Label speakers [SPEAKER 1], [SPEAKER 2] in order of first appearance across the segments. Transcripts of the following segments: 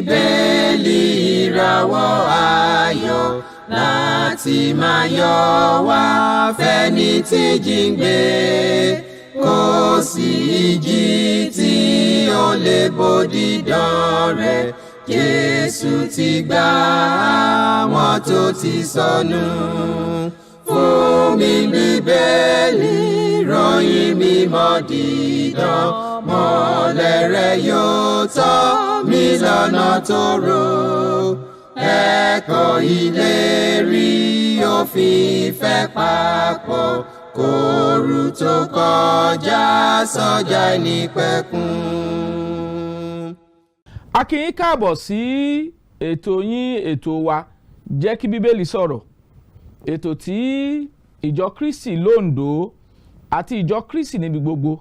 [SPEAKER 1] Bíbélì ìràwọ̀ ayọ̀ láti máa yọ wá fẹ́ni tí jíǹgbé, kò sí ìjì tí ó lè bòdì dán rẹ̀. Jésù ti gbà àwọn tó ti sọnù. Fún mi Bíbélì, ròyìn mímọ́ dídán, mọ́lẹ̀ rẹ̀ yóò tọ́ mi lọ́nà tòrò. Ẹ̀kọ́ ìlérí òfin ìfẹ́ papọ̀, kóru tó kọjá sọ́jà ìnípẹ̀kun.
[SPEAKER 2] A kí yín káàbọ̀ sí ètò yín, ètò wa Jeki Bibeli Soro, ètò tí ìjọ Kristi l'Ondo àti ìjọ Kristi níbi gbogbo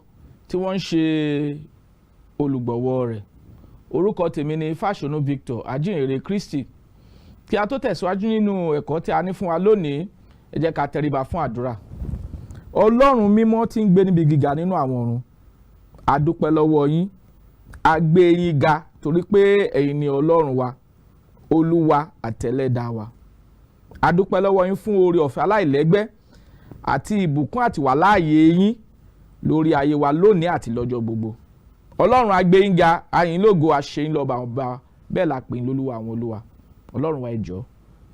[SPEAKER 2] tí wọ́n ń ṣe olùgbọ̀wọ́ rẹ̀. Orúkọ tèmi ni Fasonu Victor, Ajihinrere Kristi. Kí a tó tẹ̀síwájú nínú ẹ̀kọ́ tí a ní fún wa lónìí, ẹ jẹ́ ká tẹríba fún àdúrà. Ọlọ́run mímọ́ tí ń gbé níbi gíga nínú àwọn ọ̀run, a dúpẹ́ lọ́wọ́ yín, a gbé yín ga torí pé ẹ̀yin ni Ọlọ́run wa, Olúwa àtẹlẹ́dàá wa. A dúpẹ́ lọ́wọ́ yín fún oore ọ̀fẹ́ aláìlẹ́gbẹ́ àti ìbùkún àti wà láàyè yín lórí ayé wa lónìí àti lọ́jọ́ gbogbo. Ọlọ́run a gbé yín ga, a yìn lógo, a ṣe yín lọ́ba ọba, bẹ́ẹ̀ la pè yín lólúwa àwọn olúwa. Ọlọ́run wa ẹ jọ̀ọ́,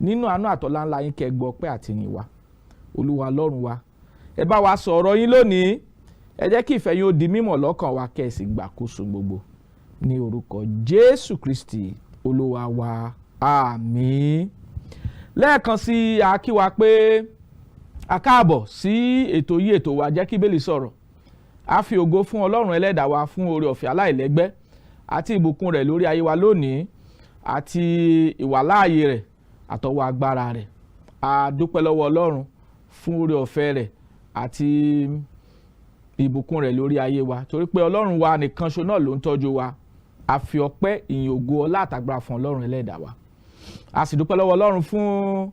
[SPEAKER 2] nínú àánú àtọ́lá ńlá yín kẹ́ gbọ́ pé àti yìn wa. Olúwa Ọlọ́run wa, ẹ bá wa sọ̀rọ̀ yín lónìí, ẹ jẹ́ kí ìfẹ́ yín ó di mímọ̀ lọ́kàn wa, kẹ́ ẹ sì gbàkóso gbogbo. Ní orúkọ Jésù Kristi Olúwa wa, àmín. Lẹ́ẹ̀kan sí a kí wa pé a káàbọ̀ sí ètò yìí, ètò wa Jeki Bibeli Soro. A fi ògo fún Ọlọ́run ẹlẹ́dàá wa fún oore ọ̀fẹ́ aláìlẹ́gbẹ́ àti ìbùkún rẹ̀ lórí ayé wa lónìí àti ìwàláàyè rẹ̀ àtọwọ́ agbára rẹ̀. A dúpẹ́ lọ́wọ́ Ọlọ́run fún oore ọ̀fẹ́ rẹ̀ àti ìbùkún rẹ̀ lórí ayé wa, torí pé Ọlọ́run wa nìkan ṣo náà ló ń tọ́jú wa. A fi ọpẹ́, ìyìn, ògo, ọlá àtàgbára fún Ọlọ́run ẹlẹ́dàá wa. A sì dúpẹ́ lọ́wọ́ Ọlọ́run fún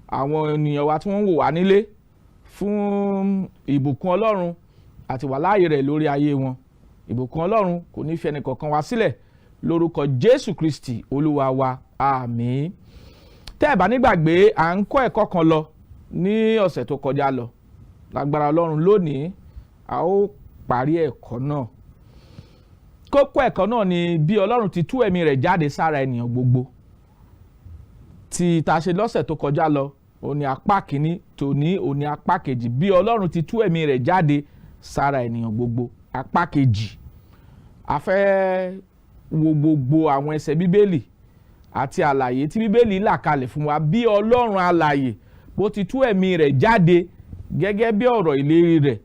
[SPEAKER 2] àwọn ènìyàn wa tí wọ́n ń wò wá nílé, fún ìbùkún Ọlọ́run àti wàláàyè rẹ̀ lórí ayé wọn. Ìbùkún Ọlọ́run kò ní fi ẹnìkankan wa sílẹ̀ lórúkọ Jésù Kristi Olúwa wa, àmín. Tẹ́ ẹ bá nígbàgbé, à ń kọ́ ẹ̀kọ́ kan lọ ní ọ̀sẹ̀ tó kọjá lọ. Lágbára Ọlọ́run lónìí a ó parí ẹ̀kọ́ náà. Kókó ẹ̀kọ́ náà ni bí Ọlọ́run ti tú ẹ̀mí rẹ̀ jáde sára ènìyàn gbogbo. Tí ta ṣe lọ́sẹ̀ tó kọjá lọ, ó ní apá kìíní, tòní ó ní apá kejì, bí Ọlọ́run ti tú ẹ̀mí rẹ̀ jáde sára ènìyàn gbogbo, apá kejì. A fẹ́ wo gbogbo àwọn ẹsẹ̀ Bíbélì àti àlàyé tí Bíbélì là kalẹ̀ fún wa bí Ọlọ́run alààyè bó ti tú ẹ̀mí rẹ̀ jáde gẹ́gẹ́ bí ọ̀rọ̀ ìlérí rẹ̀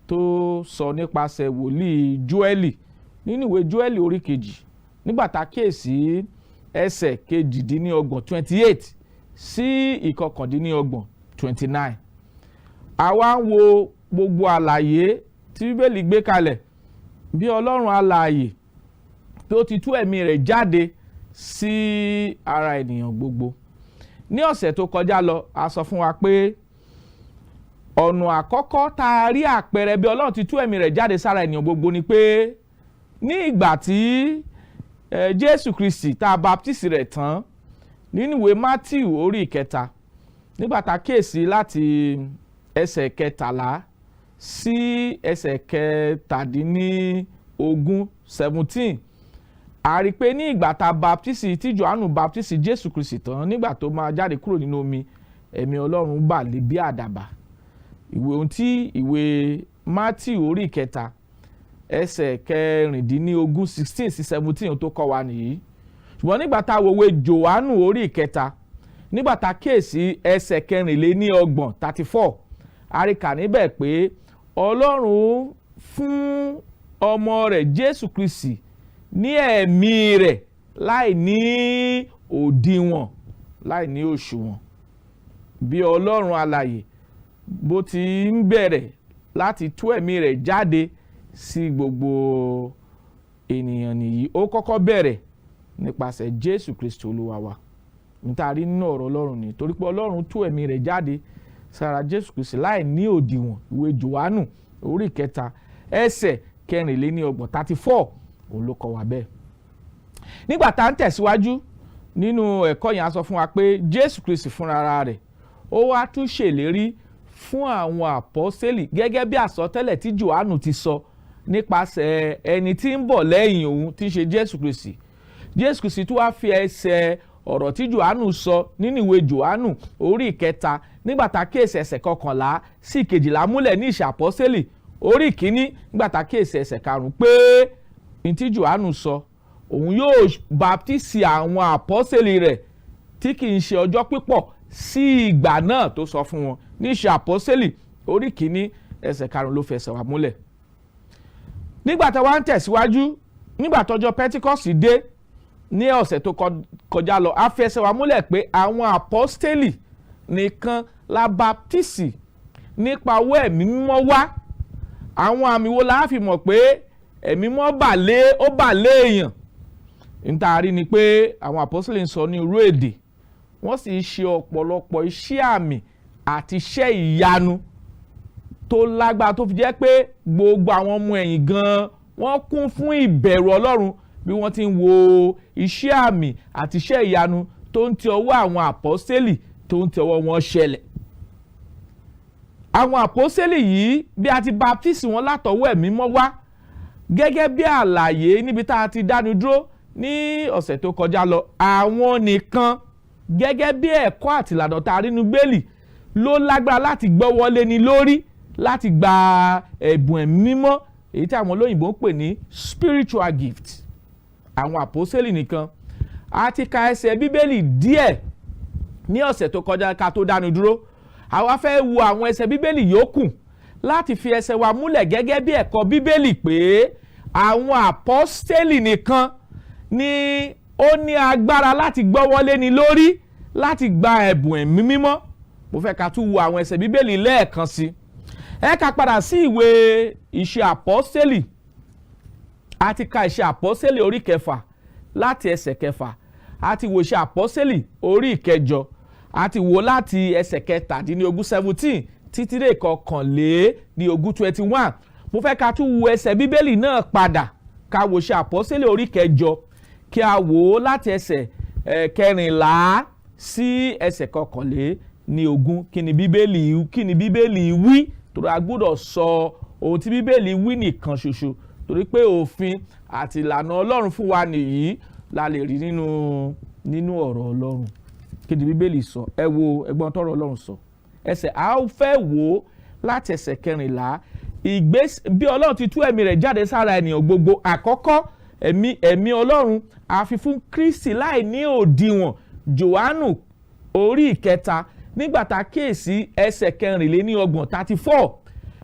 [SPEAKER 2] tó sọ nípasẹ̀ wòlíì Jóẹ́lì nínú ìwé Jóẹ́lì orí kejì, nígbà tá kíyèsí ẹsẹ̀ kejìdínlọ́gbọ̀n 28 sí ìkọkàndínlọ́gbọ̀n 29. Àwa ń wo gbogbo àlàyé tí Bíbélì gbé kalẹ̀ bí Ọlọ́run alààyè tó ti tú ẹ̀mí rẹ̀ jáde sí ara ènìyàn gbogbo. Ní ọ̀sẹ̀ tó kọjá lọ, a sọ fún wa pé ọ̀nà àkọ́kọ́ tá a rí àpẹẹrẹ bí Ọlọ́run ti tú ẹ̀mí rẹ̀ jáde sára ènìyàn gbogbo ni pé ní ìgbà tí Jésù Kristi tá a baptisi rẹ̀ tán nínú ìwé Mátíù orí 3, nígbà tá a kíyèsí láti ẹsẹ̀ 13 sí ẹsẹ̀ 17, 17, a rí pé ní ìgbà tá a baptisi tí Jòhánù baptisi Jésù Kristi tán, nígbà tó máa jáde kúrò nínú omi, ẹ̀mí Ọlọ́run bà lé bí àdàbà. Ohun tí ìwé Mátíù orí 3 ẹsẹ̀ 16 sí 17 tó kọ́ wa nìyí. Ṣùgbọ́n nígbà tá a wo ìwé Jòhánù orí 3, nígbà tá a kíyèsí ẹsẹ̀ 24, 34, a rí kà níbẹ̀ pé Ọlọ́run fún ọmọ rẹ̀ Jésù Kristi ní ẹ̀mí rẹ̀ láì ní òdiwọ̀n, láì ní òṣùwọ̀n. Bí Ọlọ́run alààyè bó ti ń bẹ̀rẹ̀ láti tú ẹ̀mí rẹ̀ jáde sí gbogbo ènìyàn nìyí, ó kọ́kọ́ bẹ̀rẹ̀ nípasẹ̀ Jésù Kristi Olúwa wa. Nítorí nínú ọ̀rọ̀ Ọlọ́run ni, torí pé Ọlọ́run tú ẹ̀mí rẹ̀ jáde sára Jésù Kristi láì ní òdiwọ̀n. Ìwé Jòhánù orí 3 ẹsẹ̀ 24, òun ló kọ́ wa bẹ́ẹ̀. nígbà tá à ń tẹ̀síwájú nínú ẹ̀kọ́ yẹn a sọ fún wa pé Jésù Kristi fúnra rẹ̀ ó wá tún ṣèlérí fún àwọn àpọ́sítélì gẹ́gẹ́ bí àsọtẹ́lẹ̀ tí Jòhánù ti sọ nípasẹ̀ ẹni tí ń bọ̀ lẹ́yìn òun tí ń ṣe Jésù Kristi. Jésù Kristi tún wá fi ẹsẹ̀ ọ̀rọ̀ tí Jòhánù sọ nínú ìwé Jòhánù orí ìkẹta nígbà tá a kíyèsí ẹsẹ̀ 11 sí 12 múlẹ̀ ní ìṣe àpọ́sítélì orí ìkíní nígbà tá a kíyèsí ẹsẹ̀ 5 pé ní tí Jòhánù sọ òun yóò baptisi àwọn àpọ́sítélì rẹ̀ tí kì í ṣe ọjọ́ pípọ̀ sí ìgbà náà tó sọ fún wọn ní ìṣe àpọ́sítélì orí ìkíní ẹsẹ̀ 5 ló fẹsẹ̀ wá múlẹ̀. Nígbà tá a wá ń tẹ̀síwájú nígbà tọ́jọ́ Pentikọ́sì dé ní ọ̀sẹ̀ tó kọjá lọ a fẹsẹ̀ wá múlẹ̀ pé àwọn àpọ́stélì nìkan la baptisi nípa owó ẹ̀mí mímọ́ wá. Àwọn àmì wo la fi mọ̀ pé ẹ̀mí mímọ́ bà lé èèyàn? Nítaàrí ni pé àwọn àpọ́stélì ń sọ ní irú èdè wọ́n sì ṣe ọ̀pọ̀lọpọ̀ iṣẹ́ àmì àti iṣẹ́ ìyanu tó lágbára tó fi jẹ́ pé gbogbo àwọn ọmọ ẹ̀yìn gan-an wọ́n kún fún ìbẹ̀rù Ọlọ́run bí wọ́n ti ń wo iṣẹ́ àmì àti iṣẹ́ ìyanu tó ń ti ọwọ́ àwọn àpọ́stélì tó ń ti ọwọ́ wọn ṣẹlẹ̀. Àwọn àpọ́stélì yìí bí a ti baptisi wọn látọwọ́ ẹ̀mí mímọ́ wá gẹ́gẹ́ bí àlàyé níbi tá a ti dánu dúró ní ọ̀sẹ̀ tó kọjá lọ àwọn nìkan gẹ́gẹ́ bí ẹ̀kọ́ àti ìlànà tá a rí nínú Bíbélì ló lágbára láti gbọ́wọ́lé ni lórí láti gba ẹ̀bùn ẹ̀mí mímọ́ èyí tí àwọn olóyìnbó ń pè ní spiritual gift. Àwọn àpọ́sítélì nìkan. A ti ka ẹsẹ̀ Bíbélì díẹ̀ ní ọ̀sẹ̀ tó kọjá ká tó dánu dúró. Àwa fẹ́ wo àwọn ẹsẹ̀ Bíbélì yòókù láti fi ẹsẹ̀ wa múlẹ̀ gẹ́gẹ́ bí ẹ̀kọ́ Bíbélì pé àwọn àpọ́sítélì nìkan ni ó ní agbára láti gbọ́wọ́lé ni lórí láti gba ẹ̀bùn ẹ̀mí mímọ́. Mo fẹ́ ká tún wo àwọn ẹsẹ̀ Bíbélì lẹ́ẹ̀kan sí. Ẹ ká padà sí ìwé Ìṣe Àpọ́sítélì. A ti ka Ìṣe Àpọ́sítélì orí 6 láti ẹsẹ̀ 6. A ti wo Ìṣe Àpọ́sítélì orí 9. A ti wo láti ẹsẹ̀ 17 17 títí dé 21. Mo fẹ́ ká tún wo ẹsẹ̀ Bíbélì náà padà ká wo Ìṣe Àpọ́sítélì orí 9 kí a wò ó láti ẹsẹ̀ 14 sí ẹsẹ̀ 21. Kí ni Bíbélì wí? Torí a gbọ́dọ̀ sọ ohun tí Bíbélì wí nìkan ṣoṣo torí pé òfin àti ìlànà Ọlọ́run fún wa nìyí la lè rí nínú ọ̀rọ̀ Ọlọ́run. Kí ni Bíbélì sọ? Ẹ wo ẹgbọ́n tọ́rọ̀ Ọlọ́run sọ. A ó fẹ́ wò ó láti ẹsẹ̀ 14. Bí Ọlọ́run ti tú ẹ̀mí rẹ̀ jáde sára ènìyàn gbogbo. Àkọ́kọ́ ẹ̀mí Ọlọ́run a fi fún Kristi láì ní òdiwọ̀n. Jòhánù orí 3 nígbà tá a kíyèsí ẹsẹ̀ 24 34.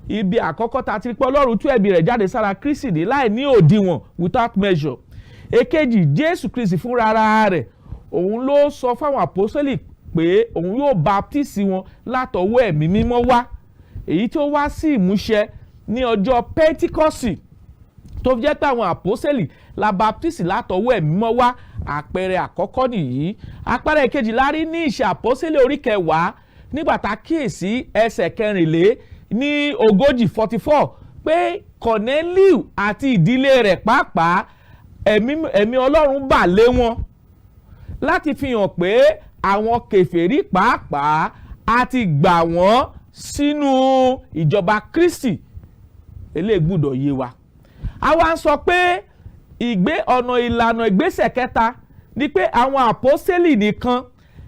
[SPEAKER 2] Ibi àkọ́kọ́ tá a ti rí pé Ọlọ́run tú ẹ̀mí rẹ̀ jáde sára Kristi ní láì ní òdiwọ̀n without measure. Èkejì Jésù Kristi fúnra rẹ̀ òun ló sọ fáwọn àpọ́sítélì pé òun yóò baptisi wọn látọwọ́ ẹ̀mí mímọ́ wá èyí tó wá sí ìmúṣẹ ní ọjọ́ Pentikọ́sì tó fi jẹ́ pé àwọn àpọ́sítélì la baptisi látọwọ́ ẹ̀mí mímọ́ wá. Àpẹẹrẹ àkọ́kọ́ nìyí. Àpẹẹrẹ kejì la rí ní Ìṣe Àpọ́sítélì orí 10 nígbà tá a kíyèsí ẹsẹ̀ 14 ní 44 pé Kọ̀nẹ́líù àti ìdílé rẹ̀ pàápàá ẹ̀mí Ọlọ́run bà lé wọn láti fi hàn pé àwọn kèfèrí pàápàá a ti gbà wọ́n sínú ìjọba Kristi. Eléyìí gbọ́dọ̀ yé wa. Àwa ń sọ pé ìlànà ìgbésẹ̀ 3 ni pé àwọn àpọ́sítélì nìkan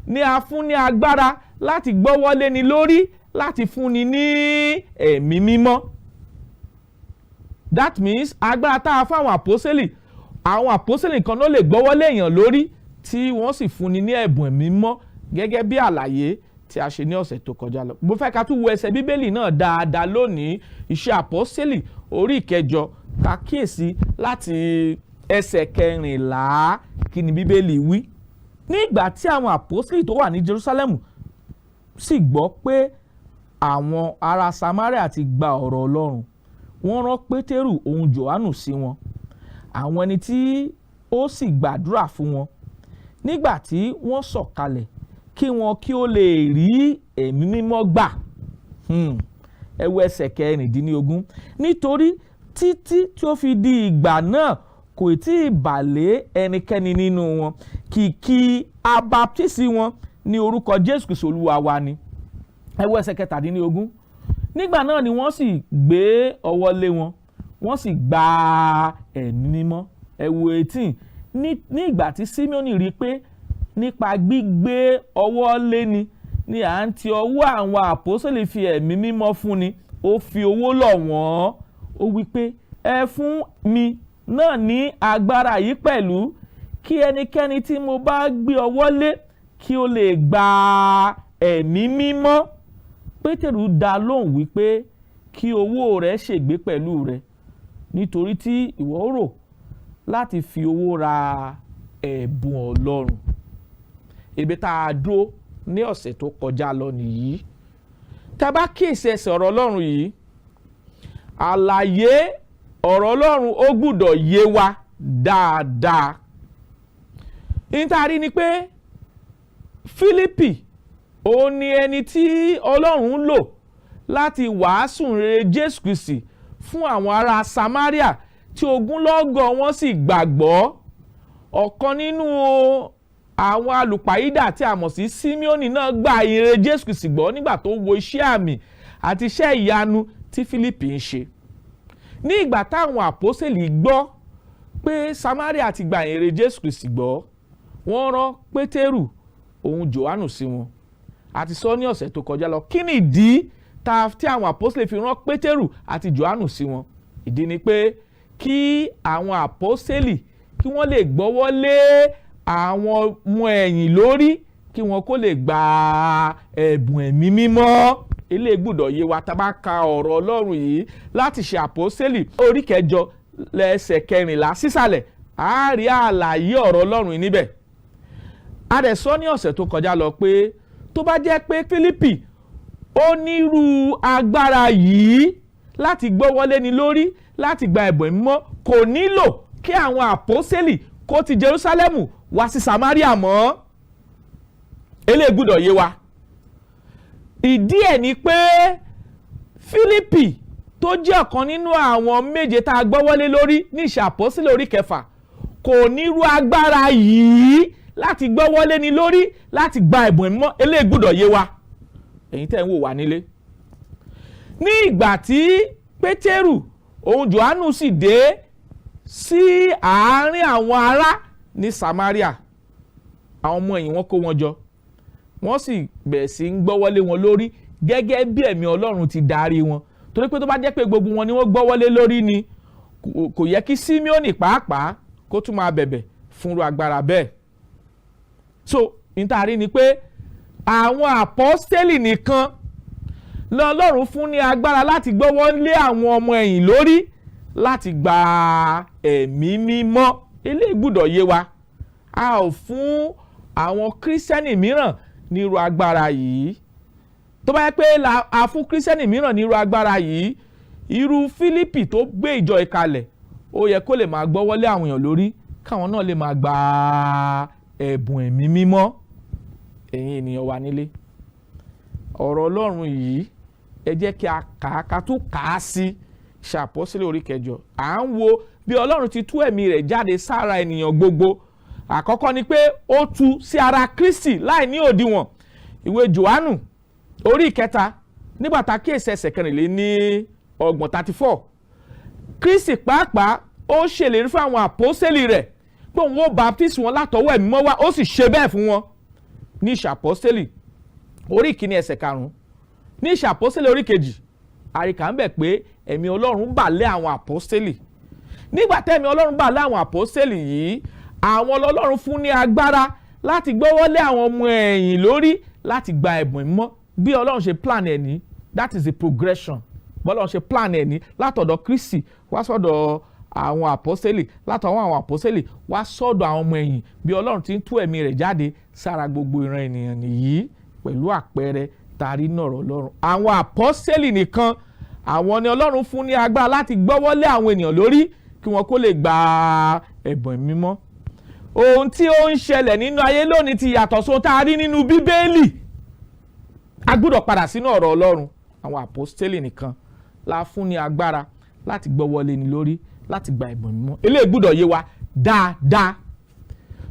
[SPEAKER 2] ni a fún ní agbára láti gbọ́wọ́lé ni lórí láti fúnni ní ẹ̀mí mímọ́. That means agbára tá a fún àwọn àpọ́sítélì nìkan ló lè gbọ́wọ́lé èèyàn lórí tí wọ́n sì fúnni ní ẹ̀bùn ẹ̀mí mímọ́ gẹ́gẹ́ bí àlàyé tí a ṣe ní ọ̀sẹ̀ tó kọjá lọ. Mo fẹ́ ká tún wo ẹsẹ̀ Bíbélì náà dáadáa lónìí. Ìṣe Àpọ́sítélì orí 9 ká kíyèsí láti ẹsẹ̀ 14. Kí ni Bíbélì wí? Nígbà tí àwọn àpọ́sítélì tó wà ní Jerusalem sì gbọ́ pé àwọn ará Samaria ti gba ọ̀rọ̀ Ọlọ́run wọ́n rán Pétérù òun Jòhánù sí wọn àwọn ẹni tí ó sì gbàdúrà fún wọn nígbà tí wọ́n sọ̀kalẹ̀ kí wọn kí ó lè rí ẹ̀mí mímọ́ gbà. Ẹ wo ẹsẹ̀ 16. Nítorí títí tí ó fi di ìgbà náà kò tí ì bà lé ẹnikẹ́ni nínú wọn, kìkì abaptisi wọn ní orúkọ Jésù Kristi Olúwa wa ni. Ẹ wo ẹsẹ̀ 17. Nígbà náà ni wọ́n sì gbé ọwọ́ lé wọn, wọ́n sì gba ẹ̀mí mímọ́. Ẹ wo 18. Ní ìgbà tí Símíọ́nì rí pé nípa gbígbé ọwọ́ lé ni à ń ti ọwọ́ àwọn àpọ́sítélì fi ẹ̀mí mímọ́ fún ni, ó fi owó lọ̀ wọ́n. Ó wí pé ẹ fún mi náà ní agbára yìí pẹ̀lú, kí ẹnikẹ́ni tí mo bá gbé ọwọ́ lé kí ó lè gba ẹ̀mí mímọ́. Pétérù dá lóhùn wípé kí owó rẹ̀ ṣègbé pẹ̀lú rẹ̀, nítorí tí ìwọ rò láti fi owó ra ẹ̀bùn Ọlọ́run. Ibi tá a dúró ní ọ̀sẹ̀ tó kọjá lọ nìyí. Tá a bá kíyèsí ẹsẹ̀ ọ̀rọ̀ Ọlọ́run yìí, àlàyé ọ̀rọ̀ Ọlọ́run ó gbọ́dọ̀ yé wa dáadáa. Nítorí ni pé Fílípì ó ní ẹni tí Ọlọ́run lò láti wàásù rere Jésù Kristi fún àwọn ará Samaria tí ogunlọ́gọ̀ wọn sì gbàgbọ́. Ọ̀kan nínú àwọn alùpàídà tí a mọ̀ sí Símíọ́nì náà gba ìrere Jésù Kristi gbọ́ nígbà tó wo iṣẹ́ àmì àti iṣẹ́ ìyanu tí Fílípì ń ṣe. Ní ìgbà táwọn àpọ́sítélì gbọ́ pé Samaria ti gba ìrere Jésù Kristi gbọ́, wọ́n rán Pétérù òun Jòhánù sí wọn. A ti sọ ní ọ̀sẹ̀ tó kọjá lọ. Kí ni ìdí tí àwọn àpọ́sítélì fi rán Pétérù àti Jòhánù sí wọn? Ìdí ni pé kí àwọn àpọ́sítélì kí wọ́n lè gbọ́wọ́ lé àwọn ọmọ ẹ̀yìn lórí, kí wọ́n kó lè gba ẹ̀bùn ẹ̀mí mímọ́. Ilé gbọ́dọ̀ yé wa tá bá ka ọ̀rọ̀ Ọlọ́run yìí láti ṣe àpọ́sítélì orí 8 lẹ́sẹ̀ 14 sísàlẹ̀, a rí àlàyé ọ̀rọ̀ Ọlọ́run yìí níbẹ̀. A dẹ̀ sọ ní ọ̀sẹ̀ tó kọjá lọ pé tó bá jẹ́ pé Fílípì ó nírú agbára yìí láti gbọ́wọ́lé ni lórí láti gba ẹ̀bùn mímọ́, kò nílò kí àwọn àpọ́sítélì kó ti Jerúsálẹ́mù wá sí Samaria mọ́. Eléyìí gbọ́dọ̀ yé wa. Ìdí ẹ̀ ni pé Fílípì tó jẹ́ ọ̀kan nínú àwọn 7 tá a gbọ́wọ́lé lórí ní ìṣe àpọ́sítélì orí 9 kò nírú agbára yìí láti gbọ́wọ́lé ni lórí láti gba ẹ̀bùn mímọ́. Eléyìí gbọ́dọ̀ yé wa, ẹ̀yin tẹ́ ń wò wá nílé. Ní ìgbà tí Pétérù òun Jòhánù sì dé sí àárín àwọn ará ní Samaria, àwọn ọmọ ẹ̀yìn wọn kó wọn jọ, wọ́n sì bẹ̀rẹ̀ sí ń gbọ́wọ́lé wọn lórí gẹ́gẹ́ bí ẹ̀mí Ọlọ́run ti darí wọn. Torí pé tó bá jẹ́ pé gbogbo wọn ni wọ́n gbọ́wọ́lé lórí ni, kò yẹ kí Símíọ́nì pàápàá kó tún máa bẹ̀bẹ̀ fúnru agbára bẹ́ẹ̀. So nítorí ni pé àwọn àpọ́sítélì nìkan l'Ọlọ́run fún ní agbára láti gbọ́wọ́lé àwọn ọmọ ẹ̀yìn lórí láti gba ẹ̀mí mímọ́. Eléyìí gbọ́dọ̀ yé wa. A ò fún àwọn kírísítẹ́nì mìíràn nírú agbára yìí. Tó bá yẹ pé a fún kírísítẹ́nì mìíràn nírú agbára yìí, irú Fílípì tó gbé ìjọ ìkalẹ̀, ó yẹ kó lè máa gbọ́wọ́lé àwọn èèyàn lórí káwọn náà lè máa gba ẹ̀bùn ẹ̀mí mímọ́. Ẹ̀yin ènìyàn wà nílé, ọ̀rọ̀ Ọlọ́run yìí ẹ jẹ́ kí a ká tún kà á sí ṣàpọ́sílẹ̀ orí 9. À ń wo bí Ọlọ́run ti tú ẹ̀mí rẹ̀ jáde sára ènìyàn gbogbo. Àkọ́kọ́ ni pé ó tú sí ara Kristi láì ní òdiwọ̀n. Ìwé Jòhánù orí 3 nígbà tá kíyèsí ẹsẹ̀ 24 34. Kristi pàápàá ó ṣèlérí fún àwọn àpọ́sítélì rẹ̀ pé òun ó baptisi wọn látọwọ́ ẹ̀mí mímọ́ wá, ó sì ṣe bẹ́ẹ̀ fún wọn ní ìṣe àpọ́sítélì orí 1 ẹsẹ̀ 5. Ní ìṣe àpọ́sítélì orí 2 àríkà ń bẹ̀ pé ẹ̀mí Ọlọ́run bà lé àwọn àpọ́sítélì. Nígbà tẹ́mi Ọlọ́run bà lé àwọn àpọ́sítélì yìí, àwọn Ọlọ́run fún ní agbára láti gbọ́wọ́lé àwọn ọmọ ẹ̀yìn lórí láti gba ẹ̀bùn mímọ́. Bí Ọlọ́run ṣe plan ẹ̀ ní, that is the progression. Bọ́lọ́run ṣe plan ẹ̀ ní látọ̀dọ̀ Kristi wá sọ́dọ̀ àwọn àpọ́sítélì, látọwọ́ àwọn àpọ́sítélì wá sọ́dọ̀ àwọn ọmọ ẹ̀yìn. Bí Ọlọ́run ti ń tú ẹ̀mí rẹ̀ jáde sára gbogbo ìran ènìyàn nìyí pẹ̀lú àpẹẹrẹ tàrí nọ̀rọ̀ Ọlọ́run. Àwọn àpọ́sítélì nìkan àwọn ni Ọlọ́run fún ní agbára láti gbọ́wọ́lé àwọn ènìyàn lórí kí wọ́n kó lè gba ẹ̀bùn mímọ́. Ohun tí ó ń ṣẹlẹ̀ nínú ayé lónìí ti yàtọ̀ sóhun tá a rí nínú Bíbélì. A gbọ́dọ̀ padà sínú ọ̀rọ̀ Ọlọ́run. Àwọn àpọ́sítélì nìkan la fún ní agbára láti gbọ́wọ́lé ni lórí láti gba ẹ̀bùn mímọ́. Eléyìí gbọ́dọ̀ yé wa dáadáa.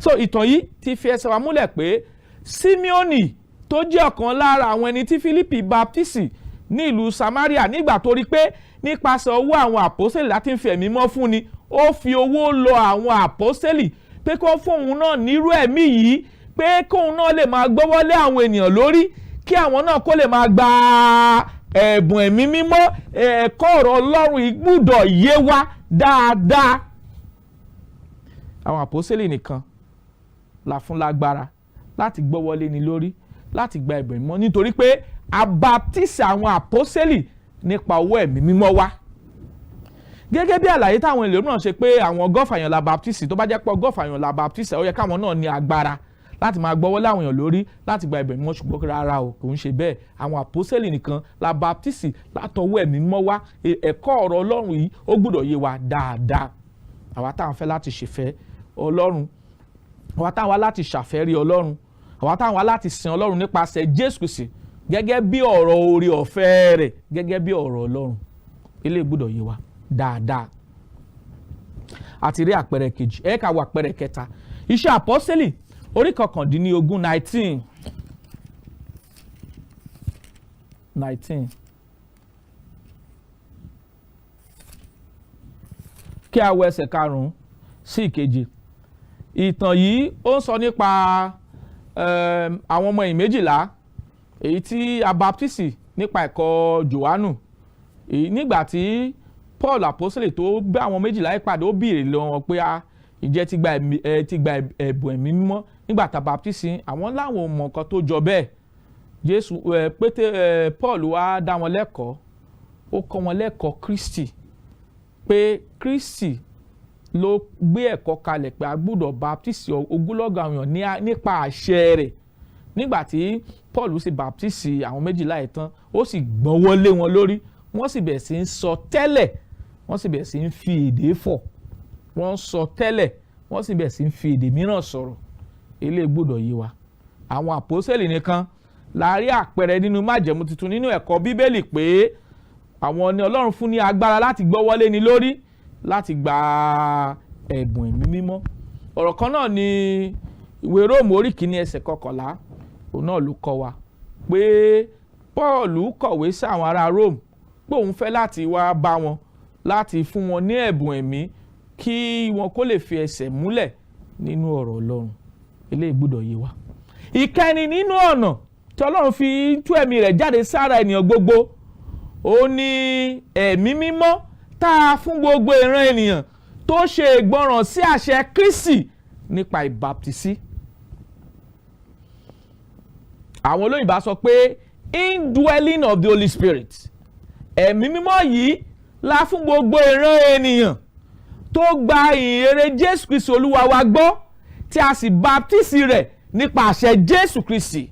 [SPEAKER 2] So ìtàn yìí ti fi ẹsẹ̀ wa múlẹ̀ pé Simeoni tó jẹ́ ọ̀kan lára àwọn ẹni tí Fílípì baptisi ní ìlú Samaria nígbà tó rí pé nípasẹ̀ owó àwọn àpọ́sẹ̀lì láti fi ẹ̀mí mọ́ fún ni, ó fi owó lọ àwọn àpọ́sẹ̀lì pé kó fóun náà nírú ẹ̀mí yìí, pé kóun náà lè máa gbọ́wọ́lé àwọn ènìyàn lórí, kí àwọn náà kó lè máa gba ẹ̀bùn ẹ̀mí mímọ́. Ẹ̀kọ́ ọ̀rọ̀ Ọlọ́run yìí gbọ́dọ̀ yé wa dáadáa. Àwọn àpọ́sẹ̀lì nìkan la fún lágbára láti gbọ́wọ́lé ni lórí láti gba ẹ̀bùn mímọ́, nítorí pé a baptisi àwọn àpọ́sẹ̀lì nípa owó ẹ̀mí mímọ́ wá. Gẹ́gẹ́ bí àlàyé táwọn èlò náà ṣe pé àwọn ọgọ́fà èèyàn la baptisi, tó bá jẹ́ pé ọgọ́fà èèyàn la baptisi, ó yẹ káwọn náà ní agbára láti máa gbọ́wọ́lé àwọn èèyàn lórí láti gba ẹ̀bùn mímọ́, ṣùgbọ́n rárá o, kò ń ṣe bẹ́ẹ̀. Àwọn àpọ́sẹ̀lì nìkan la baptisi látọwọ́ ẹ̀mí mímọ́ wá. Ẹ̀kọ́ ọ̀rọ̀ Ọlọ́run yìí ó gbọ́dọ̀ yé wa dáadáa. Àwa táwọn fẹ́ láti ṣèfẹ́ Ọlọ́run, àwa táwọn wá láti ṣàfẹ́rí Ọlọ́run, àwa táwọn wá láti sin Ọlọ́run nípasẹ̀ Jésù Kristi gẹ́gẹ́ bí ọ̀rọ̀ oore ọ̀fẹ́ rẹ̀, gẹ́gẹ́ bí ọ̀rọ̀ Ọlọ́run. Eléyìí gbọ́dọ̀ yé wa dáadáa. Àti rí àpẹẹrẹ kejì, ẹ ká wo àpẹẹrẹ kẹta. Iṣẹ́ àpọ́sẹ́lì orí 19 kí a wo ẹsẹ̀ 5 sí 7. Ìtàn yìí ó ń sọ nípa àwọn ọmọ ẹ̀yìn 12 èyí tí a baptisi nípa ẹ̀kọ́ Jòhánù. Nígbà tí Paul àpọ́sítélì tó bá àwọn 12 yìí pàdé, ó béèrè lọ́wọ́ pé ìjẹ́ ti gba ẹ̀bùn ẹ̀mí mímọ́ nígbà tá a baptisi. Àwọn láwọn ò mọ̀ nǹkan tó jọ bẹ́ẹ̀. Paul wá dá wọn lẹ́kọ̀ọ́, ó kọ́ wọn lẹ́kọ̀ọ́ Kristi, pé Kristi ló gbé ẹ̀kọ́ kalẹ̀ pé a gbọ́dọ̀ baptisi ogúnlọ́gọ̀ àwọn èèyàn nípa àṣẹ rẹ̀. Nígbà tí Paul sì baptisi àwọn 12 yìí tán, ó sì gbọ́wọ́lé wọn lórí, wọ́n sì bẹ̀rẹ̀ sí ń sọ tẹ́lẹ̀, wọ́n sì bẹ̀rẹ̀ sí ń fi èdè fọ̀, wọ́n sọ tẹ́lẹ̀, wọ́n sì bẹ̀rẹ̀ sí ń fi èdè mìíràn sọ̀rọ̀. Eléyìí gbọ́dọ̀ yé wa. Àwọn àpọ́sẹ̀lì nìkan la rí àpẹẹrẹ nínú májẹ̀mú tuntun nínú ẹ̀kọ́ Bíbélì pé àwọn ni Ọlọ́run fún ní agbára láti gbọ́wọ́lé ni lórí láti gba ẹ̀bùn ẹ̀mí mímọ́. Ọ̀rọ̀ kan náà ni ìwé Róòmù orí 1 ẹsẹ̀ 11, òun náà ló kọ́ wa pé Paul kọ̀wé sí àwọn ará Róòmù pé òun fẹ́ láti wá bá wọn láti fún wọn ní ẹ̀bùn ẹ̀mí kí wọn kó lè fi ẹsẹ̀ múlẹ̀ nínú ọ̀rọ̀ Ọlọ́run. Eléyìí gbọ́dọ̀ yé wa. Ìkẹni nínú ọ̀nà tí Ọlọ́run fi tú ẹ̀mí rẹ̀ jáde sára ènìyàn gbogbo, ó ní ẹ̀mí mímọ́ tá a fún gbogbo ìran ènìyàn tó ṣe ìgbọràn sí àṣẹ Kristi nípa ìbáptisí. Àwọn olóyìnbá sọ pé indwelling of the Holy Spirit. Ẹ̀mí mímọ́ yìí la fún gbogbo ìran ènìyàn tó gba ìyìnrere Jésù Kristi Olúwa wa gbọ́, tí a sì baptisi rẹ̀ nípa àṣẹ Jésù Kristi.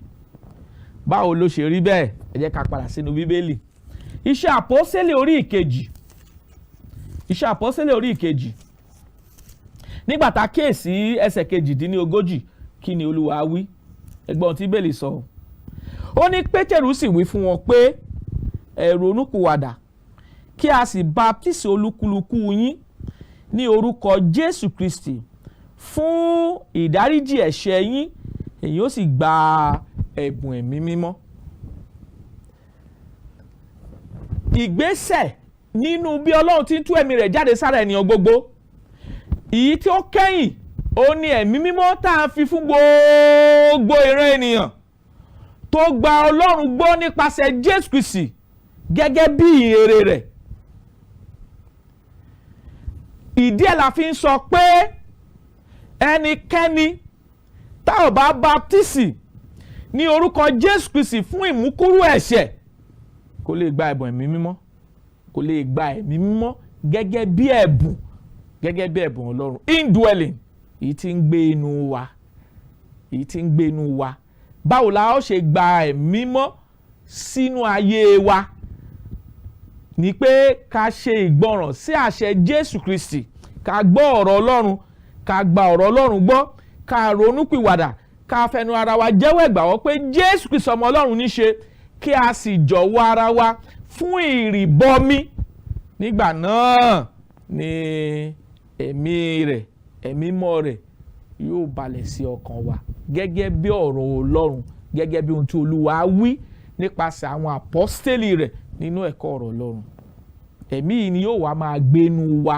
[SPEAKER 2] Báwo ló ṣe rí bẹ́ẹ̀? Ẹ jẹ́ ká padà sínú Bíbélì. Iṣẹ́ àpọ́sítélì orí 2. Iṣẹ́ àpọ́sítélì orí 2. Nígbà tá a kíyèsí ẹsẹ̀ 42, kí ni Olúwa wí? Ẹ gbọ́ ohun tí Bíbélì sọ. Ó ní Pétérù sì wí fún wọn pé ẹ ronúpìwàdà kí a sì baptisi olúkúlùkù yín ní orúkọ Jésù Kristi fún ìdáríjì ẹ̀ṣẹ̀ yín, èyí ó sì gba ẹ̀bùn ẹ̀mí mímọ́. Ìgbésẹ̀ nínú bí Ọlọ́run ti ń tú ẹ̀mí rẹ̀ jáde sára ènìyàn gbogbo, èyí tí ó kẹ́yìn ó ní ẹ̀mí mímọ́ tá a fi fún gbogbo ìran ènìyàn tó gba Ọlọ́run gbọ́ nípasẹ̀ Jésù Kristi gẹ́gẹ́ bí ìyìnrere rẹ̀. Ìdí ẹ̀ la fi ń sọ pé ẹnikẹ́ni tá ò bá baptisi ní orúkọ Jésù Kristi fún ìmúkúrú ẹ̀ṣẹ̀ kò lè gba ẹ̀bùn ẹ̀mí mímọ́, kò lè gba ẹ̀mí mímọ́ gẹ́gẹ́ bí ẹ̀bùn Ọlọ́run, indwelling, èyí tí ń gbé inú wa, èyí tí ń gbé inú wa. Báwo la ó ṣe gba ẹ̀mí mímọ́ sínú ayé wa? Ní pé ká ṣe ìgbọràn sí àṣẹ Jésù Kristi, ká gbọ́ ọ̀rọ̀ Ọlọ́run, ká gba ọ̀rọ̀ Ọlọ́run gbọ́, ká ronúpìwàdà, ká fẹnu ara wa jẹ́wọ́ ìgbàgbọ́ pé Jésù Kristi ọmọ Ọlọ́run ní ṣe, kí a sì jọ̀wọ́ ara wa fún ìrìbọmi. Nígbà náà ni ẹ̀mí rẹ̀ ẹ̀mí mọ́ rẹ̀ yóò balẹ̀ sí ọkàn wa gẹ́gẹ́ bí ọ̀rọ̀ Ọlọ́run, gẹ́gẹ́ bí ohun tí Olúwa wí nípasẹ̀ àwọn àpọ́stélì rẹ̀ nínú ẹ̀kọ́ ọ̀rọ̀ Ọlọ́run. Ẹ̀mí yìí ni yóò wá máa gbénu wa,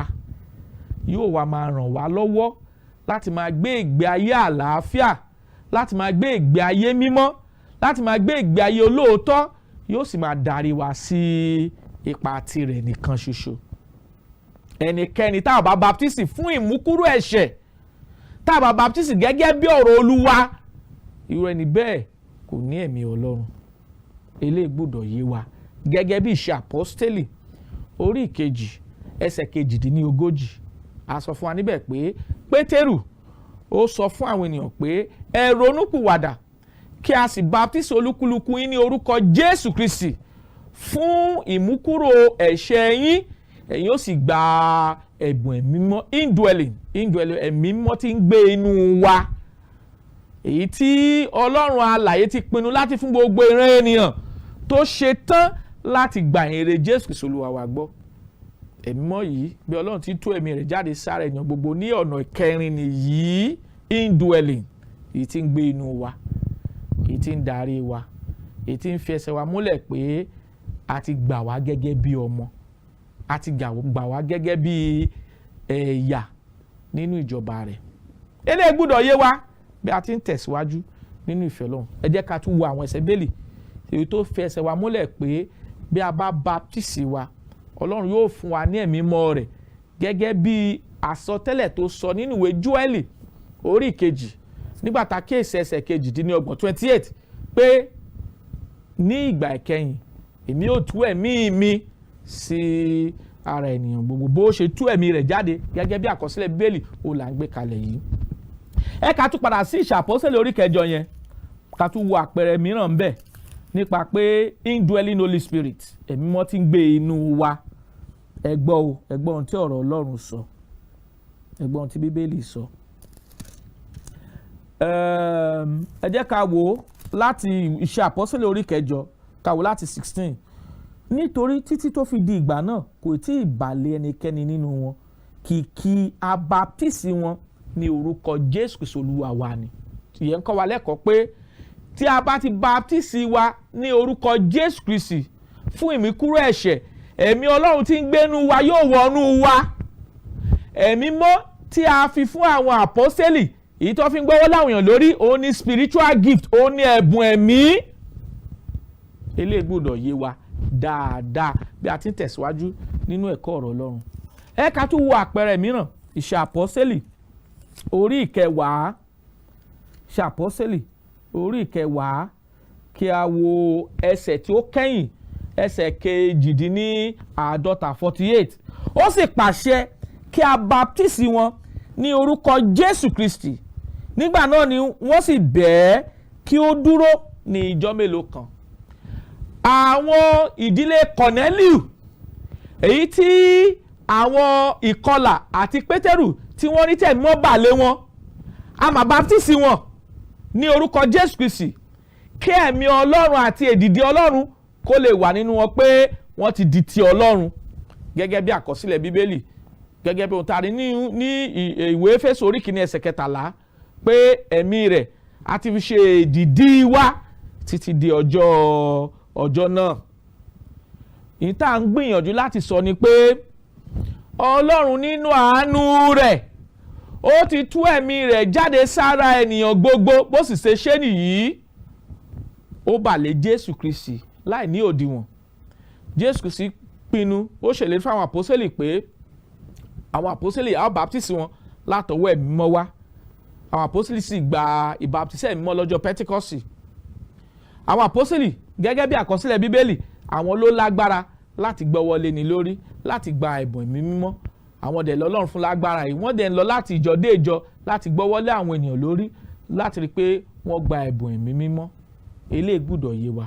[SPEAKER 2] yóò wá máa ràn wá lọ́wọ́ láti máa gbé ìgbé ayé àlàáfíà, láti máa gbé ìgbé ayé mímọ́, láti máa gbé ìgbé ayé olóòótọ́, yóò sì máa darí wa sí ipa tirẹ̀ nìkan ṣoṣo. Ẹnikẹ́ni tá a bá baptisi fún ìmúkúrò ẹ̀ṣẹ̀, tá a bá baptisi gẹ́gẹ́ bí ọ̀rọ̀ Olúwa, irú ẹni bẹ́ẹ̀ kò ní ẹ̀mí Ọlọ́run. Eléyìí gbọ́dọ̀ yé wa gẹ́gẹ́ bí ìṣe àpọ́stélì orí ìkejì ẹsẹ̀ 42. A sọ fún wa níbẹ̀ pé Pétérù ó sọ fún àwọn ènìyàn pé ẹ ronúpìwàdà kí a sì baptisi olúkúlùkù yín ní orúkọ Jésù Kristi fún ìmúkúrò ẹ̀ṣẹ̀ yín, ẹ̀yin ó sì gba ẹ̀bùn ẹ̀mí mímọ́, indwelling ẹ̀mí mímọ́ tí ń gbé inú wa, èyí tí Ọlọ́run alààyè ti pinnu láti fún gbogbo ìran ènìyàn tó ṣe tán láti gba ìyìnrere Jésù Kristi Olúwa wa gbọ́. Ẹ̀mí mímọ́ yìí bí Ọlọ́run ti tú ẹ̀mí rẹ̀ jáde sára ènìyàn gbogbo ní ọ̀nà ìkẹrin nìyí, indwelling, èyí tí ń gbé inú wa, èyí tí ń darí wa, èyí tí ń fi ẹsẹ̀ wa múlẹ̀ pé a ti gbà wá gẹ́gẹ́ bí ọmọ, a ti gbà wá gẹ́gẹ́ bí ẹ̀yà nínú ìjọba rẹ̀. Eléyìí gbọ́dọ̀ yé wa bí a ti ń tẹ̀síwájú nínú ìfẹ́ Ọlọ́run. Ẹ jẹ́ ká tún wo àwọn ẹsẹ̀ Bíbélì èyí tó fi ẹsẹ̀ wa múlẹ̀ pé bí a bá baptisi wa, Ọlọ́run yóò fún wa ní ẹ̀mí mọ́ rẹ̀ gẹ́gẹ́ bí àsọtẹ́lẹ̀ tó sọ nínú ìwé Jóẹ́lì orí ìkejì nígbà tá a kíyèsí ẹsẹ̀ 28 pé ní ìgbà ìkẹyìn èmi yóò tú ẹ̀mí mi sí ara ènìyàn gbogbo, bó ṣe tú ẹ̀mí rẹ̀ jáde gẹ́gẹ́ bí àkọsílẹ̀ Bíbélì ó là ń gbé kalẹ̀ yìí. Ẹ ká tún padà sí ìṣe àpọ́stélì orí 8 yẹn ká tún wo àpẹẹrẹ mìíràn ńbẹ̀ nípa pé indwelling Holy Spirit, ẹ̀mí mọ́ tí ń gbé inú wa. Ẹ gbọ́ ohun tí ọ̀rọ̀ Ọlọ́run sọ, ẹ gbọ́ ohun tí Bíbélì sọ. Ẹ jẹ́ ká wò láti ìṣe àpọ́stélì orí 8 ká wò láti 16. Nítorí títí tó fi di ìgbà náà kò tí ì balẹ̀ ẹnikẹ́ni nínú wọn, kìkì abaptisi wọn ní orúkọ Jésù Kristi Olúwa wa ni. Ìyẹn ń kọ́ wa lẹ́kọ̀ọ́ pé tí a bá ti baptisi wa ní orúkọ Jésù Kristi fún ìmúkúrò ẹ̀ṣẹ̀, ẹ̀mí Ọlọ́run tí ń gbénú wa yóò wọnú wa. Ẹ̀mí mọ́ tí a fi fún àwọn àpọ́stélì èyí tó fi ń gbọ́wọ́ láwọn èèyàn lórí, òun ni spiritual gift, òun ni ẹ̀bùn ẹ̀mí. Eléyìí gbọ́dọ̀ yé wa dáadáa bí a ti ń tẹ̀síwájú nínú ẹ̀kọ́ ọ̀rọ̀ Ọlọ́run. Ẹ ká tún wo àpẹẹrẹ mìíràn, ìṣe àpọ́stélì orí 10, ìṣe àpọ́stélì orí 10 kí a wo ẹsẹ̀ tí ó kẹ́yìn, ẹsẹ̀ 48. Ó sì pàṣẹ kí a baptisi wọn ní orúkọ Jésù Kristi. Nígbà náà ni wọ́n sì bẹ̀ẹ́ kí ó dúró ní ìjọ mélòó kan. Àwọn ìdílé Kọ̀nẹ́líù èyí tí àwọn ìkọlà àti Pétérù tí wọ́n ní tẹ̀mí mọ́ bà lé wọn, a máa baptisi wọn ní orúkọ Jésù Kristi kí ẹ̀mí Ọlọ́run àti èdìdì Ọlọ́run kó lè wà nínú wọn pé wọ́n ti di ti Ọlọ́run gẹ́gẹ́ bí àkọsílẹ̀ Bíbélì, gẹ́gẹ́ bí ohun tá a rí ní ìwé Éfésù orí 1 ẹsẹ̀ 13 pé ẹ̀mí rẹ̀ a ti fi ṣe èdìdì wa títí di ọjọ́ náà. Ìyí tá à ń gbìyànjú láti sọ ni pé Ọlọ́run nínú àánú rẹ̀ ó ti tú ẹ̀mí rẹ̀ jáde sára ènìyàn gbogbo, bó sì ṣe ṣe nìyí ó bà lé Jésù Kristi láì ní òdiwọ̀n. Jésù Kristi pinnu, ó ṣèlérí fún àwọn àpọ́sítélì pé àwọn àpọ́sítélì á baptisi wọn látọwọ́ ẹ̀mí mímọ́ wá. Àwọn àpọ́sítélì sì gba ìbaptisi ẹ̀mí mímọ́ lọ́jọ́ Pẹ́tíkọ́sì. Àwọn àpọ́sítélì gẹ́gẹ́ bí àkọsílẹ̀ Bíbélì, àwọn ló lágbára láti gbọ́wọ́ lé ni lórí láti gba ẹ̀bùn ẹ̀mí mímọ́. Àwọn dẹ̀ lọ́lọ́run fún lágbára yìí, wọ́n dẹ̀ ń lọ láti ìjọ dé ìjọ láti gbọ́wọ́ lé àwọn ènìyàn lórí láti rí pé wọ́n gba ẹ̀bùn ẹ̀mí mímọ́. Eléyìí gbọ́dọ̀ yé wa.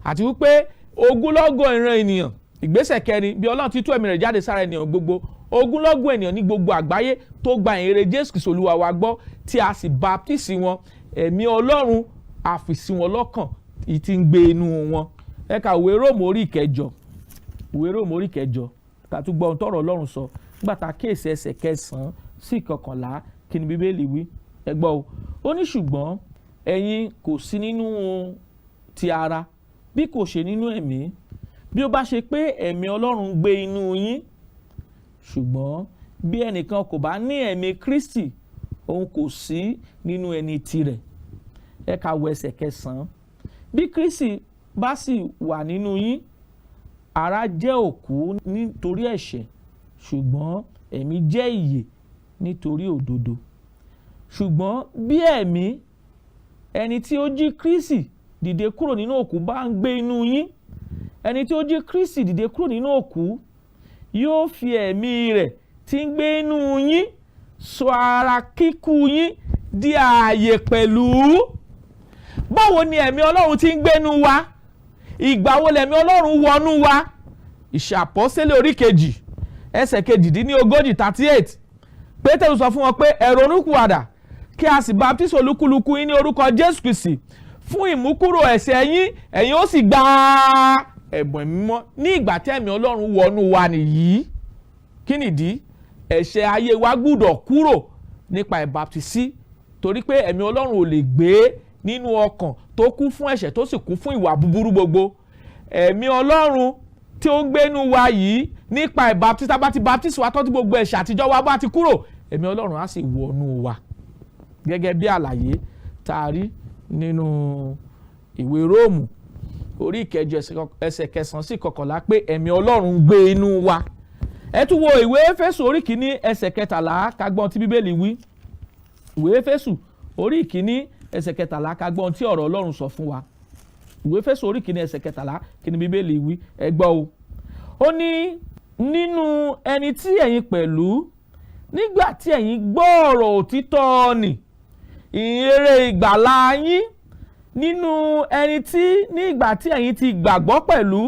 [SPEAKER 2] Àti wípé ogúnlọ́gọ̀ ìran ènìyàn, ìgbésẹ̀ kẹrin bí Ọlọ́run ti tú ẹ̀mí rẹ̀ jáde sára ènìyàn gbogbo, ogúnlọ́gọ̀ ènìyàn ní gbogbo àgbáyé tó gba ìyìnrere Jésù Kristi Olúwa wa gbọ́ tí a sì baptisi wọn, ẹ̀mí Ọlọ́run á fi sí wọn lọ́kàn èyí tí ń gbé inú wọn. Ẹ ka ìwé Róòmù orí 9, ìwé Róòmù orí 9 ká tún gbọ́ ohun tọ́rọ̀ Ọlọ́run sọ nígbà tá a kíyèsí ẹsẹ̀ 9 sí 11 kí ni bíbélì wí ẹ gbọ́ o. Ó ní ṣùgbọ́n ẹ̀yin kò sí nínú ti ara bí kò ṣe nínú ẹ̀mí, bí ó bá ṣe pé ẹ̀mí Ọlọ́run gbé inú yín. Ṣùgbọ́n bí ẹnìkan kò bá ní ẹ̀mí Kristi, òun kò sí nínú ẹni tirẹ̀. Ẹ ká wo ẹsẹ̀ 9. Bí Kristi bá sì wà nínú yín, ara jẹ́ òkú nítorí ẹ̀ṣẹ̀, ṣùgbọ́n ẹ̀mí jẹ́ ìyè nítorí òdodo. Ṣùgbọ́n bí ẹ̀mí ẹni tí ó jí Kristi dìde kúrò nínú òkú bá ń gbé inú yín, ẹni tí ó jí Kristi dìde kúrò nínú òkú yóò fi ẹ̀mí rẹ̀ tí ń gbé inú yín sọ ara kíkú yín di ààyè pẹ̀lú. Báwo ni ẹ̀mí Ọlọ́run tí ń gbénú wa? Ìgbà wo lẹ̀mí Ọlọ́run wọnú wa? Ìṣe Àpọ́sítélì orí kejì ẹsẹ̀ 38 38. Pétérù sọ fún wọn pé ẹ ronúpìwàdà kí a sì baptisi olúkúlùkù yín ní orúkọ Jésù Kristi fún ìmúkúrò ẹ̀ṣẹ̀ yín, ẹ̀yin ó sì gba ẹ̀bùn ẹ̀mí mímọ́. Ní ìgbà tí ẹ̀mí Ọlọ́run wọnú wa nìyí. Kí nìdí? Ẹ̀ṣẹ̀ ayé wa gbúdọ̀ kúrò nípa ìbaptisi, torí pé ẹ̀mí Ọlọ́run ò lè gbé nínú ọkàn tó kú fún ẹ̀ṣẹ̀ tó sì kú fún ìwà búburú gbogbo. Ẹ̀mí Ọlọ́run tí ó ń gbénú wa yìí nípa ìbaptisi, tá bá ti baptisi wa tó ti gbogbo ẹ̀ṣẹ̀ àtijọ́ wa bá ti kúrò, ẹ̀mí Ọlọ́run á sì wọnú wa. Gẹ́gẹ́ bí àlàyé tá a rí nínú ìwé Róòmù orí 9 ẹsẹ̀ 9 sí 11 pé ẹ̀mí Ọlọ́run gbé inú wa. Ẹ tún wo ìwé Éfésù orí 1 ẹsẹ̀ 13 ká gbọ́n tí bíbélì wí. Ìwé Éfésù orí 1 ẹsẹ̀ 13 ká gbọ́n tí ọ̀rọ̀ Ọlọ́run sọ fún wa. Ìwé Éfésù orí 1 ẹsẹ̀ 13 kí ni bíbélì wí ẹ gbọ́ o. Ó ní nínú ẹni tí ẹ̀yin pẹ̀lú nígbà tí ẹ̀yin gbọ́ ọ̀rọ̀ òtítọ́ nì ìyìnrere ìgbàlà yín, nínú ẹni tí nígbà tí ẹ̀yin ti gbàgbọ́ pẹ̀lú,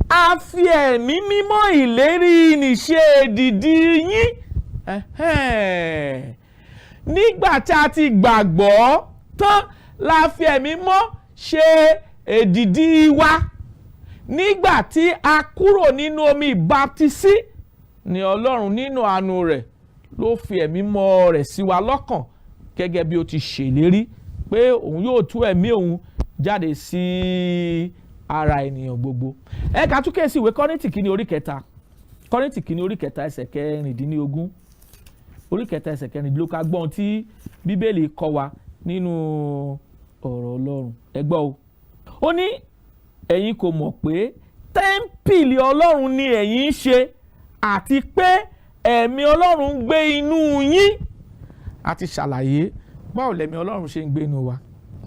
[SPEAKER 2] a fi ẹ̀mí mímọ́ ìlérí nì ṣe èdìdì yín. Nígbà tí a ti gbàgbọ́ tán la fi ẹ̀mí mọ́ ṣe èdìdì wa. Nígbà tí a kúrò nínú omi ìbáptísí ni Ọlọ́run nínú àánú rẹ̀ ló fi ẹ̀mí mọ́ rẹ̀ sí wa lọ́kàn, gẹ́gẹ́ bí ó ti ṣèlérí pé òun yóò tú ẹ̀mí òun jáde sí ara ènìyàn gbogbo. Ẹ ká tún kéèsì ìwé Kọ́ríńtì kìíní orí 3. Kọ́ríńtì kìíní orí 3 ẹsẹ̀ 16. Orí 3 ẹsẹ̀ 16 ká gbọ́n tí bíbélì kọ́ wa nínú ọ̀rọ̀ Ọlọ́run. Ẹ gbọ́ o. Ó ní ẹ̀yin kò mọ̀ pé tẹ́ḿpìlì Ọlọ́run ni ẹ̀yin ń ṣe, àti pé ẹ̀mí Ọlọ́run ń gbé inú yín. A ti ṣàlàyé báwo lẹ̀mí Ọlọ́run ṣe ń gbé inú wa.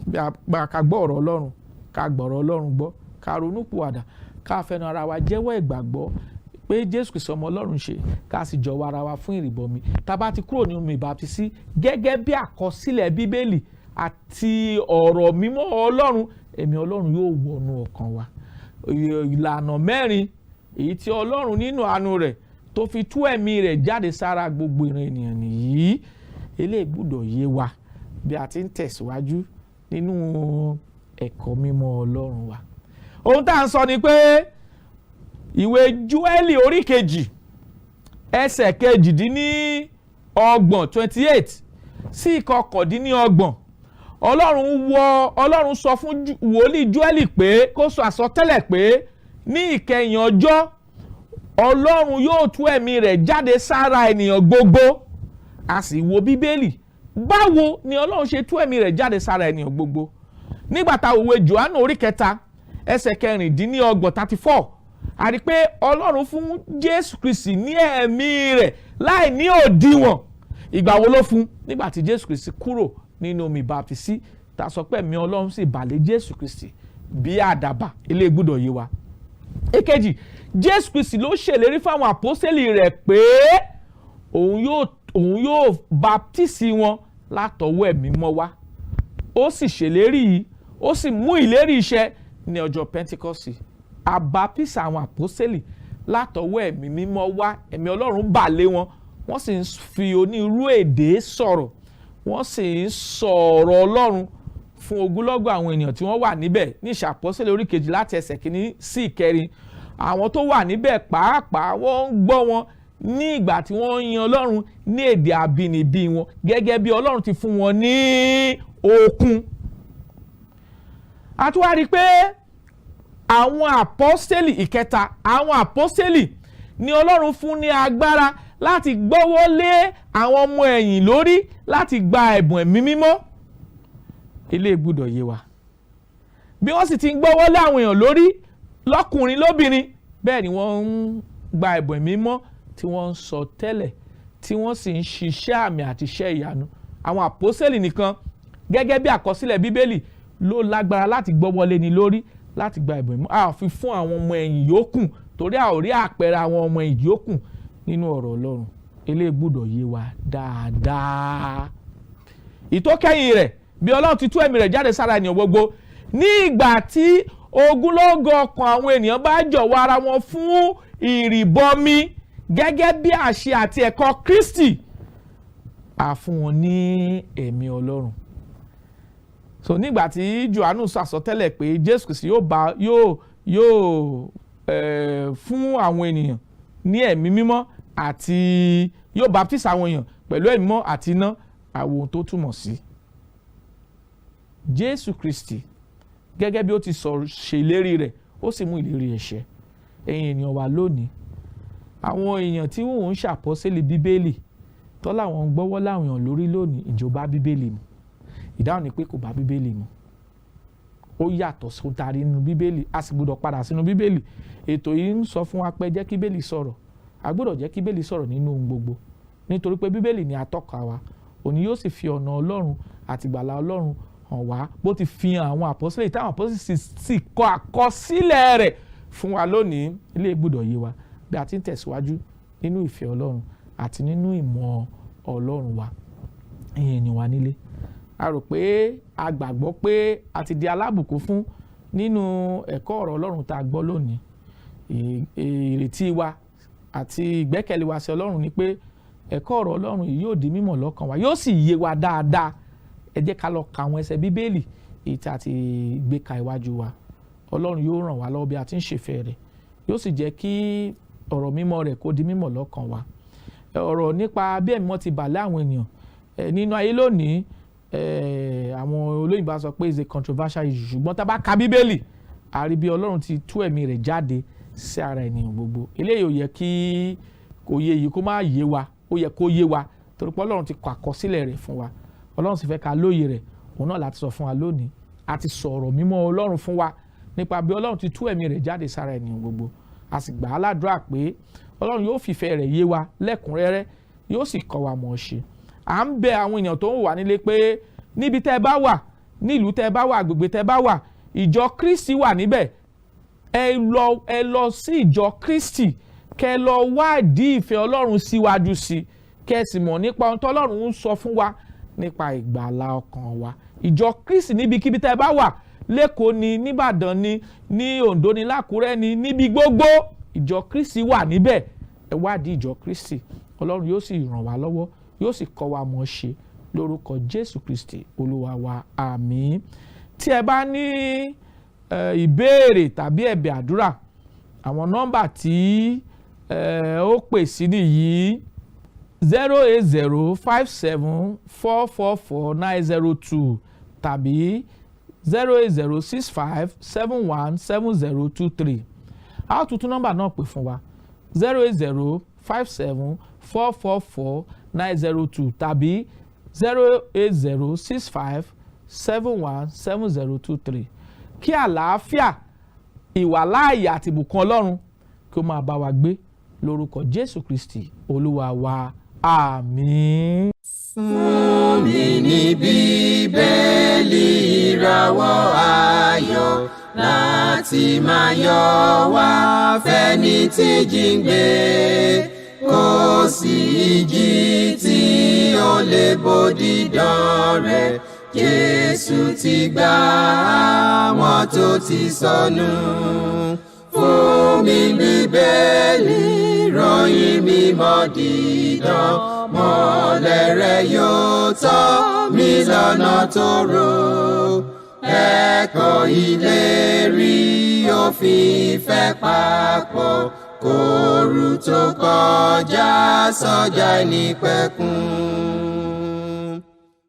[SPEAKER 2] Bí a ká gbọ́ ọ̀rọ̀ Ọlọ́run, ká gbọ́rọ̀ Ọlọ́run gbọ́, ká ronúpìwàdà, ká fẹnu ara wa jẹ́wọ́ ìgbàgbọ́ pé Jésù Kristi ọmọ Ọlọ́run ṣe, ká sì jọ̀wọ́ ara wa fún ìrìbọmi. Tá bá ti kúrò nínú ìbáptísí gẹ́gẹ́ bí àkọsílẹ̀ bíbélì àti ọ̀rọ̀ mímọ́ Ọlọ́run, ẹ̀mí Ọlọ́run yóò wọnú ọkàn wa. Ìlànà 4 èyí tí Ọlọ́run nínú àánú rẹ̀ tó fi tú ẹ̀mí rẹ̀ jáde sára gbogbo ìran ènìyàn nìyí. Eléyìí gbọ́dọ̀ yé wa bí a ti ń tẹ̀síwájú nínú ẹ̀kọ́ mímọ́ Ọlọ́run wa. Ohun tá à ń sọ ni pé ìwé Jóẹ́lì orí 2 ẹsẹ̀ 28 sí 29. Ọlọ́run sọ fún wòlíì Jóẹ́lì pé kó sọ àsọtẹ́lẹ̀ pé ní ìkẹyìn ọjọ́ Ọlọ́run yóò tú ẹ̀mí rẹ̀ jáde sára ènìyàn gbogbo. A sì wo bíbélì, báwo ni Ọlọ́run ṣe tú ẹ̀mí rẹ̀ jáde sára ènìyàn gbogbo? Nígbà tá òwe Jòhánù orí 3 ẹsẹ̀ 26 34, a rí pé Ọlọ́run fún Jésù Kristi ní ẹ̀mí rẹ̀ láì ní òdiwọ̀n. Ìgbà wo ló fún? Nígbà tí Jésù Kristi kúrò nínú omi ìbáptísí, tá sọ pé ẹ̀mí Ọlọ́run sì bà lé Jésù Kristi bí àdàbà. Ilé gbọ́dọ̀ yé wa. Èkejì, Jésù Kristi ló ṣèlérí fáwọn àpọ́sítélì rẹ̀ pé òun yóò baptisi wọn látọwọ́ ẹ̀mí mọ́ wá. Ó sì ṣèlérí yìí, ó sì mú ìlérí iṣẹ́ ní ọjọ́ Pẹ́ńtíkọ́sì. A baptisi àwọn àpọ́sítélì látọwọ́ ẹ̀mí mímọ́ wá. Ẹ̀mí Ọlọ́run bà lé wọn, wọ́n sì ń fi onírú èdè sọ̀rọ̀, wọ́n sì ń sọ̀rọ̀ Ọlọ́run fún ogunlọ́gọ̀ àwọn ènìyàn tí wọ́n wà níbẹ̀. Ní Ìṣe Àpọ́sítélì orí 2 láti ẹsẹ̀ 1 sí 4. Àwọn tó wà níbẹ̀ pàápàá wọ́n ń gbọ́ wọn ní ìgbà tí wọ́n ń yin Ọlọ́run ní èdè àbínibí wọn gẹ́gẹ́ bí Ọlọ́run ti fún wọn ní okun. A tún wá rí i pé àwọn àpọ́stélì ìkẹta, àwọn àpọ́stélì ni Ọlọ́run fún ní agbára láti gbọ́wọ́ lé àwọn ọmọ ẹ̀yìn lórí láti gba ẹ̀bùn ẹ̀mí mímọ́. Ilé gbọ́dọ̀ yé wa. Bí wọ́n sì ti ń gbọ́wọ́ lé àwọn èèyàn lórí lọ́kùnrin lóbìnrin, bẹ́ẹ̀ ni wọ́n ń gba ẹ̀bùn ẹ̀mí mímọ́ tí wọ́n ń sọ tẹ́lẹ̀, tí wọ́n sì ń ṣiṣẹ́ àmì àti iṣẹ́ ìyanu. Àwọn àpọ́sítélì nìkan gẹ́gẹ́ bí àkọsílẹ̀ Bíbélì ló lágbára láti gbọ́wọ́ lé ni lórí láti gba ẹ̀bùn ẹ̀mí mímọ́. A fi fún àwọn ọmọ ẹ̀yìn yòókù torí a ò rí àpẹẹrẹ àwọn ọmọ ẹ̀yìn yòókù nínú ọ̀rọ̀ Ọlọ́run. Eléyìí gbọ́dọ̀ yé wa dáadáa. Ìtókẹ́yìn rẹ̀ bí Ọlọ́run ti tú ẹ̀mí rẹ̀ jáde sára ènìyàn gbogbo ní ìgbà tí ogunlọ́gọ̀ ọkàn àwọn ènìyàn bá jọ̀wọ́ ara wọn fún ìrìbọmi gẹ́gẹ́ bí àṣẹ àti ẹ̀kọ́ Kristi, a fún wọn ní ẹ̀mí Ọlọ́run. So nígbà tí Jòhánù sọ àsọtẹ́lẹ̀ pé Jésù Kristi yóò fún àwọn ènìyàn ní ẹ̀mí mímọ́ àti yóò baptise àwọn èèyàn pẹ̀lú ẹ̀mí mímọ́ àti iná, àwọn tó túmọ̀ sí Jésù Kristi gẹ́gẹ́ bí ó ti ṣèlérí rẹ̀, ó sì mú ìlérí ẹ̀ ṣẹ. Ẹ̀yin ènìyàn wa lónìí, àwọn èèyàn tí wọ́n ń ṣàpọ́sílẹ̀ Bíbélì tọ́lá wọn gbọ́wọ́ láwọn èèyàn lórí lónìí, ìjọ bá Bíbélì mu? Ìdáhùn ni pé kò bá Bíbélì mu. Ó yàtọ̀ sí tari nínú Bíbélì, a sì gbọ́dọ̀ padà sínú Bíbélì. Ètò yìí ń sọ fún wa pé jẹ́ kí Bíbélì sọ̀rọ̀. A gbọ́dọ̀ jẹ́ kí Bíbélì sọ̀rọ̀ nínú ohun gbogbo, nítorí pé Bíbélì ni atọ́ka wa. Òní yóò sì fi ọ̀nà Ọlọ́run àti ìgbàlà Ọlọ́run hàn wá, bó ti fi hàn àwọn àpọ́sítélì táwọn àpọ́sítélì sì kọ àkọsílẹ̀ rẹ̀ fún wa lónìí. Ilé gbọ́dọ̀ yé wa bí a ti ń tẹ̀síwájú nínú ìfẹ́ Ọlọ́run àti nínú ìmọ̀ Ọlọ́run wa. Ẹ̀yin ènìyàn wa nílé, a rò pé a gbàgbọ́ pé a ti di alábùkún fún nínú ẹ̀kọ́ ọ̀rọ̀ Ọlọ́run tá a gbọ́ lónìí. Ìrètí wa àti ìgbẹ́kẹ̀lé wa sí Ọlọ́run ni pé ẹ̀kọ́ ọ̀rọ̀ Ọlọ́run yìí yóò di mímọ̀ lọ́kàn wa, yóò sì yé wa dáadáa. Ẹ jẹ́ ká lọ ka àwọn ẹsẹ̀ Bíbélì èyí tí a ti gbé ka iwájú wa. Ọlọ́run yóò ràn wá lọ́wọ́ bí a ti ń ṣèfẹ́ rẹ̀, yóò sì jẹ́ kí ọ̀rọ̀ mímọ́ rẹ̀ kó di mímọ̀ lọ́kàn wa. Ọ̀rọ̀ nípa bí ẹ̀mí mímọ́ ti bà lé àwọn ènìyàn nínú ayé lónìí, àwọn olóyìnbó sọ pé is a controversial issue, ṣùgbọ́n tá a bá ka Bíbélì, a rí bí Ọlọ́run ti tú ẹ̀mí rẹ̀ jáde sí ara ènìyàn gbogbo. Eléyìí ò yẹ kí kò yé yìí kó má yé wa, ó yẹ kó yé wa torí pé Ọlọ́run ti kọ àkọsílẹ̀ rẹ̀ fún wa. Ọlọ́run sì fẹ́ ká lóye rẹ̀, òun náà láti sọ fún wa lónìí. A ti sọ̀rọ̀ mímọ́ Ọlọ́run fún wa nípa bí Ọlọ́run ti tú ẹ̀mí rẹ̀ jáde sára ènìyàn gbogbo. A sì gbà á ládùúrà pé Ọlọ́run yóò fìfẹ́ rẹ̀ yé wa lẹ́kùnrẹ́rẹ́, yóò sì kọ́ wa mọ̀ ọ́ ṣe. À ń bẹ àwọn èèyàn tó ń wà nílé pé níbi tẹ́ bá wà, nílùú tẹ́ bá wà, agbègbè tẹ́ bá wà, ìjọ Kristi wà níbẹ̀. Ẹ lọ sí ìjọ Kristi, kẹ́ lọ wádìí ìfẹ́ Ọlọ́run síwájú sí, kẹ́ sì mọ̀ nípa ohun tọ́lọ́run ń sọ fún wa nípa ìgbàlà ọkàn wa. Ìjọ Kristi níbikíbi tẹ́ bá wà, l'Ékòó ni, n'Íbàdàn ni, ní Oǹdó ni, l'Ákúrẹ́ ni, níbi gbogbo ìjọ Kristi wà níbẹ̀. Ẹ wádìí ìjọ Kristi, Ọlọ́run yóò sì ràn wá lọ́wọ́, yóò sì kọ́ wa mọ̀ ṣe lórúkọ Jésù Kristi Olúwa wa, àmín. Tí ẹ bá ní ìbéèrè tàbí ẹ̀bẹ̀ àdúrà, àwọn nọ́mbà tí ó pè sí nìyí: 08057444902 tàbí 08065717023. A ó tuntun nọ́mbà náà pè fún wa: 08057444902 tàbí 08065717023. Kí àlàáfíà, ìwàláàyè àti ìbùkún Ọlọ́run kí ó máa bá wa gbé lórúkọ Jésù Kristi Olúwa wa, àmín.
[SPEAKER 1] Fún mi ní Bíbélì ìràwọ̀ ayọ̀ láti máa yọ̀ wá fẹ́ni tí jíǹgbé, kò sí ìjì tí ó lè bòdì dán rẹ̀. Jésù ti gbà àwọn tó ti sọnù. Fún mi Bíbélì ìròyìn mímọ́ dídán, mọ́lẹ̀ rẹ̀ yóò tọ́ mi lọ́nà tóóró. Ẹ̀kọ́ ìlérí òfin ìfẹ́ papọ̀ kóòrù tó kọjá sọ́jà ìnípẹ̀kun.